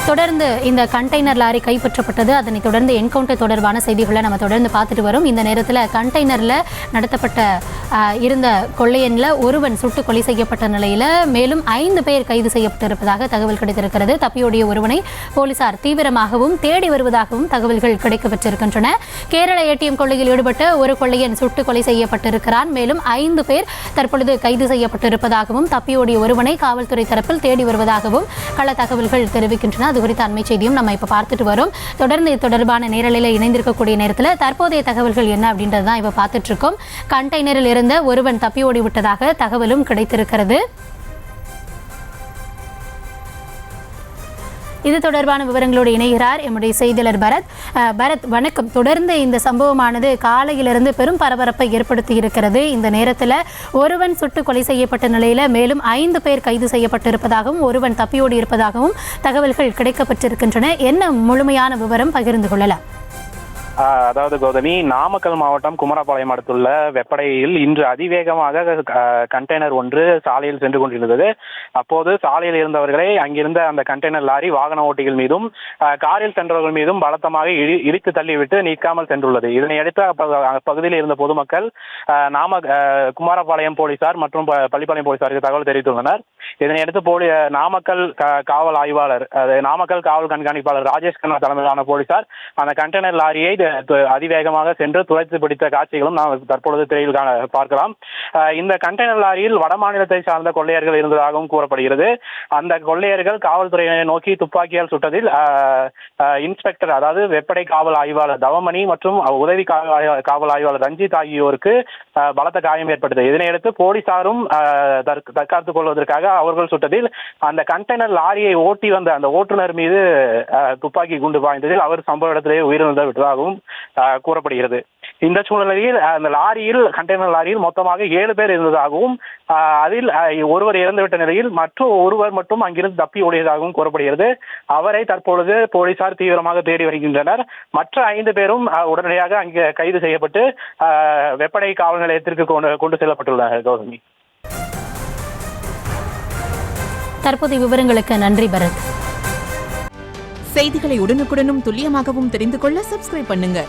தொடர்ந்து இந்த container lorry கைப்பற்றப்பட்டது. அதனைத் தொடர்ந்து என்கவுண்டர் தொடர்பான செய்திகளை நம்ம தொடர்ந்து பார்த்துட்டு வரோம். இந்த நேரத்தில் கண்டெய்னரில் நடத்தப்பட்ட இருந்த கொள்ளையனில் ஒருவன் சுட்டு கொலை செய்யப்பட்ட நிலையில் மேலும் 5 பேர் கைது செய்யப்பட்டிருப்பதாக தகவல் கிடைத்திருக்கிறது. தப்பியோடிய ஒருவனை போலீசார் தீவிரமாகவும் தேடி வருவதாகவும் தகவல்கள் கிடைக்கப்பட்டிருக்கின்றன. கேரள ஏடிஎம் கொள்ளையில் ஈடுபட்ட ஒரு கொள்ளையன் சுட்டு கொலை செய்யப்பட்டிருக்கிறான். மேலும் 5 பேர் தற்பொழுது கைது செய்யப்பட்டிருப்பதாகவும் தப்பியோடிய ஒருவனை காவல்துறை தரப்பில் தேடி வருவதாகவும் கள தகவல்கள் தெரிவிக்கின்றன. அது குறித்த அண்மை செய்தியும் நம்ம இப்போ பார்த்துட்டு வரோம். தொடர்ந்து இது தொடர்பான நேரலையில் இணைந்திருக்கக்கூடிய நேரத்தில் தற்போதைய தகவல்கள் என்ன அப்படின்றது தான் இப்போ பார்த்துட்டு இருக்கோம். கண்டெய்னரில் இருந்த ஒருவன் தப்பி ஓடிவிட்டதாக தகவலும் கிடைத்திருக்கிறது. இது தொடர்பான விவரங்களோடு இணைகிறார் எம்முடைய செய்தியாளர் பரத். பரத், வணக்கம். தொடர்ந்து இந்த சம்பவமானது காலையிலிருந்து பெரும் பரபரப்பை ஏற்படுத்தி இருக்கிறது. இந்த நேரத்தில் ஒருவன் சுட்டு கொலை செய்யப்பட்ட நிலையில் மேலும் 5 பேர் கைது செய்யப்பட்டிருப்பதாகவும் ஒருவன் தப்பியோடி இருப்பதாகவும் தகவல்கள் கிடைக்கப்பட்டிருக்கின்றன. என்ன முழுமையான விவரம் பகிர்ந்து கொள்ளலாம்? அதாவது கௌதமி, நாமக்கல் மாவட்டம் குமரபாளையம் அடுத்துள்ள வெப்படையில் இன்று அதிவேகமாக கண்டெய்னர் ஒன்று சாலையில் சென்று கொண்டிருந்தது. அப்போது சாலையில் இருந்தவர்களை அங்கிருந்த அந்த கண்டெய்னர் லாரி வாகன ஓட்டிகள் மீதும் காரில் சென்றவர்கள் மீதும் பலத்தமாக இடித்து தள்ளிவிட்டு நீக்காமல் சென்றுள்ளது. இதனையடுத்து அப்பகுதியில் இருந்த பொதுமக்கள் குமாரபாளையம் போலீசார் மற்றும் பள்ளிப்பாளையம் போலீசாருக்கு தகவல் தெரிவித்துள்ளனர். இதனையடுத்து நாமக்கல் காவல் ஆய்வாளர், நாமக்கல் காவல் கண்காணிப்பாளர் ராஜேஷ் கண்ணா தலைமையிலான போலீசார் அந்த கண்டெய்னர் லாரியை அதிவேகமாக சென்று துளைத்து பிடித்த காட்சிகளும் நாம் தற்பொழுது திரையில் பார்க்கலாம். இந்த கண்டெய்னர் லாரியில் வடமாநிலத்தை சார்ந்த கொள்ளையர்கள் இருந்ததாகவும் கூறப்படுகிறது. அந்த கொள்ளையர்கள் காவல்துறையினரை நோக்கி துப்பாக்கியால் சுட்டதில் இன்ஸ்பெக்டர், அதாவது வெப்படை காவல் ஆய்வாளர் தவமணி மற்றும் உதவி காவல் ஆய்வாளர் ரஞ்சித் ஆகியோருக்கு பலத்த காயம் ஏற்பட்டது. இதனையடுத்து போலீசாரும் தற்காத்துக் கொள்வதற்காக அவர்கள் சுட்டதில் அந்த கண்டெய்னர் லாரியை ஓட்டி வந்த அந்த ஓட்டுநர் மீது துப்பாக்கி குண்டு பாய்ந்ததில் அவர் சம்பவ இடத்திலேயே உயிரிழந்து விட்டதாகவும் கூறப்படுகிறது. இந்த சூழ்நிலையில் அந்த கண்டெய்னர் லாரியில் மொத்தமாக 7 பேர் இருந்ததாகவும் அதில் ஒருவர் இறந்துவிட்ட நிலையில் மற்றொரு ஒருவர் மட்டும் அங்கிருந்து தப்பி ஓடியதாகவும் கூறப்படுகிறது. அவரை தற்பொழுது போலீசார் தீவிரமாக தேடி வருகின்றனர். மற்ற 5 பேரும் உடனடியாக அங்கே கைது செய்யப்பட்டு வெப்படை காவல் நிலையத்திற்கு கொண்டு செல்லப்பட்டுள்ளனர். கௌதமி, தற்போதைய விவரங்களுக்கு நன்றி பரத். செய்திகளை உடனுக்குடனும் துல்லியமாகவும் தெரிந்து கொள்ள சப்ஸ்கிரைப் பண்ணுங்க.